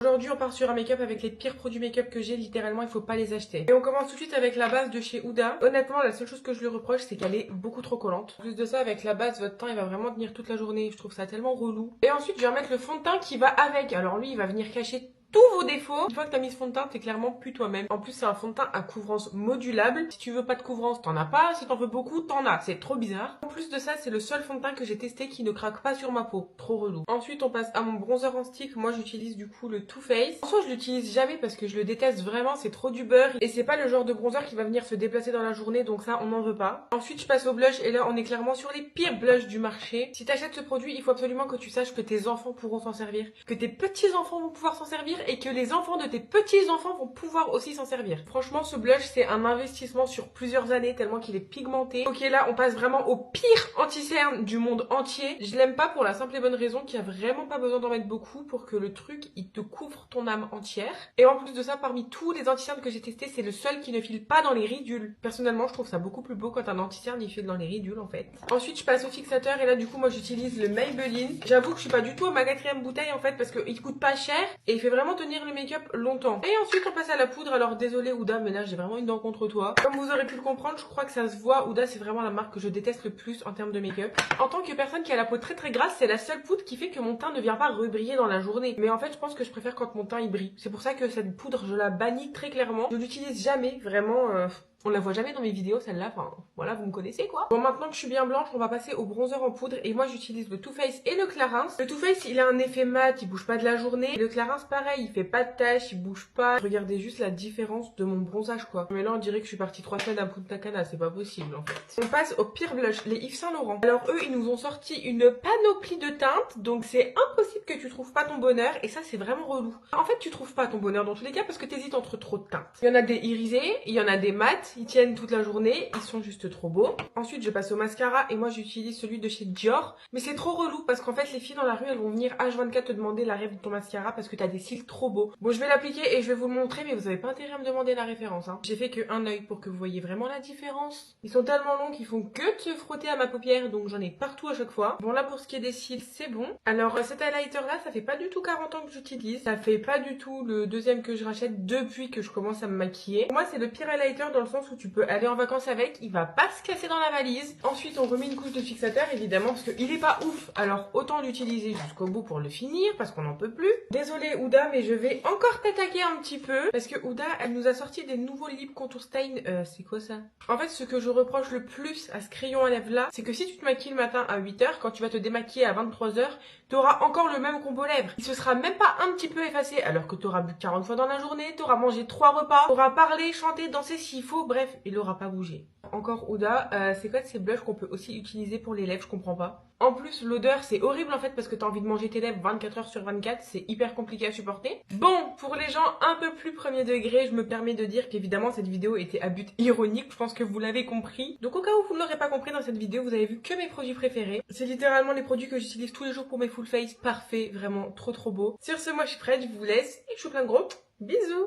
Aujourd'hui on part sur un make-up avec les pires produits make-up que j'ai, littéralement il faut pas les acheter. Et on commence tout de suite avec la base de chez Huda. Honnêtement la seule chose que je lui reproche c'est qu'elle est beaucoup trop collante. En plus de ça avec la base votre teint il va vraiment tenir toute la journée, je trouve ça tellement relou. Et ensuite je vais remettre le fond de teint qui va avec. Alors lui il va venir cacher tous vos défauts. Une fois que t'as mis ce fond de teint, t'es clairement plus toi-même. En plus, c'est un fond de teint à couvrance modulable. Si tu veux pas de couvrance, t'en as pas. Si t'en veux beaucoup, t'en as. C'est trop bizarre. En plus de ça, c'est le seul fond de teint que j'ai testé qui ne craque pas sur ma peau. Trop relou. Ensuite, on passe à mon bronzer en stick. Moi, j'utilise du coup le Too Faced. En soi, je l'utilise jamais parce que je le déteste vraiment. C'est trop du beurre. Et c'est pas le genre de bronzer qui va venir se déplacer dans la journée. Donc ça, on n'en veut pas. Ensuite, je passe au blush. Et là, on est clairement sur les pires blushs du marché. Si t'achètes ce produit, il faut absolument que tu saches que tes enfants pourront s'en servir. Que tes petits-enfants vont pouvoir s'en servir. Et que les enfants de tes petits-enfants vont pouvoir aussi s'en servir. Franchement, ce blush, c'est un investissement sur plusieurs années tellement qu'il est pigmenté. Ok, là, on passe vraiment au pire anti-cerne du monde entier. Je l'aime pas pour la simple et bonne raison qu'il y a vraiment pas besoin d'en mettre beaucoup pour que le truc, il te couvre ton âme entière. Et en plus de ça, parmi tous les anti-cernes que j'ai testés, c'est le seul qui ne file pas dans les ridules. Personnellement, je trouve ça beaucoup plus beau quand un anti-cerne, il file dans les ridules, en fait. Ensuite, je passe au fixateur et là, du coup, moi, j'utilise le Maybelline. J'avoue que je suis pas du tout à ma 4e bouteille, en fait, parce qu'il coûte pas cher et il fait vraiment tenir le make-up longtemps. Et ensuite on passe à la poudre. Alors désolé Huda, mais là j'ai vraiment une dent contre toi. Comme vous aurez pu le comprendre, je crois que ça se voit, Huda c'est vraiment la marque que je déteste le plus en termes de make-up. En tant que personne qui a la peau très très grasse, c'est la seule poudre qui fait que mon teint ne vient pas rebriller dans la journée. Mais en fait je pense que je préfère quand mon teint il brille. C'est pour ça que cette poudre je la bannis très clairement. Je l'utilise jamais, vraiment. On la voit jamais dans mes vidéos celle-là, enfin voilà, vous me connaissez quoi. Bon, maintenant que je suis bien blanche, on va passer au bronzer en poudre et moi j'utilise le Too Faced et le Clarins. Le Too Faced il a un effet mat, il bouge pas de la journée. Et le Clarins pareil, il fait pas de taches, il bouge pas. Regardez juste la différence de mon bronzage quoi. Mais là on dirait que je suis partie 3 semaines à Punta Cana, c'est pas possible en fait. On passe au pire blush, les Yves Saint Laurent. Alors eux ils nous ont sorti une panoplie de teintes, donc c'est impossible que tu trouves pas ton bonheur et ça c'est vraiment relou. En fait tu trouves pas ton bonheur dans tous les cas parce que t'hésites entre trop de teintes. Il y en a des irisés, il y en a des mats, ils tiennent toute la journée. Ils sont juste trop beaux. Ensuite je passe au mascara et moi j'utilise celui de chez Dior. Mais c'est trop relou parce qu'en fait les filles dans la rue elles vont venir H24 te demander la rêve de ton mascara parce que t'as des cils trop beaux. Bon je vais l'appliquer et je vais vous le montrer mais vous avez pas intérêt à me demander la référence hein. J'ai fait que un œil pour que vous voyez vraiment la différence. Ils sont tellement longs qu'ils font que de se frotter à ma paupière donc j'en ai partout à chaque fois. Bon là pour ce qui est des cils c'est bon. Alors cet highlighter là ça fait pas du tout 40 ans que j'utilise. Ça fait pas du tout le deuxième que je rachète depuis que je commence à me maquiller. Pour moi c'est le pire highlighter dans le sens où tu peux aller en vacances avec, il va pas se casser dans la valise. Ensuite on remet une couche de fixateur évidemment parce qu'il est pas ouf, alors autant l'utiliser jusqu'au bout pour le finir parce qu'on n'en peut plus. Désolée Huda mais je vais encore t'attaquer un petit peu parce que Huda elle nous a sorti des nouveaux lip contour stain. C'est quoi ça? En fait ce que je reproche le plus à ce crayon à lèvres là, c'est que si tu te maquilles le matin à 8 h, quand tu vas te démaquiller à 23 h, t'auras encore le même combo lèvres. Il se sera même pas un petit peu effacé alors que t'auras bu 40 fois dans la journée, t'auras mangé 3 repas, t'auras parlé, chanté, dansé s'il faut, bref, il aura pas bougé. Encore Huda, c'est quoi de ces blushs qu'on peut aussi utiliser pour les lèvres, je comprends pas. En plus l'odeur c'est horrible en fait parce que t'as envie de manger tes lèvres 24 h sur 24, c'est hyper compliqué à supporter. Bon, pour les gens un peu plus premier degré, je me permets de dire qu'évidemment cette vidéo était à but ironique, je pense que vous l'avez compris. Donc au cas où vous ne l'aurez pas compris dans cette vidéo, vous avez vu que mes produits préférés. C'est littéralement les produits que j'utilise tous les jours pour mes full face, parfait, vraiment trop beau. Sur ce moi je suis prête, je vous laisse et je vous fais plein de gros bisous.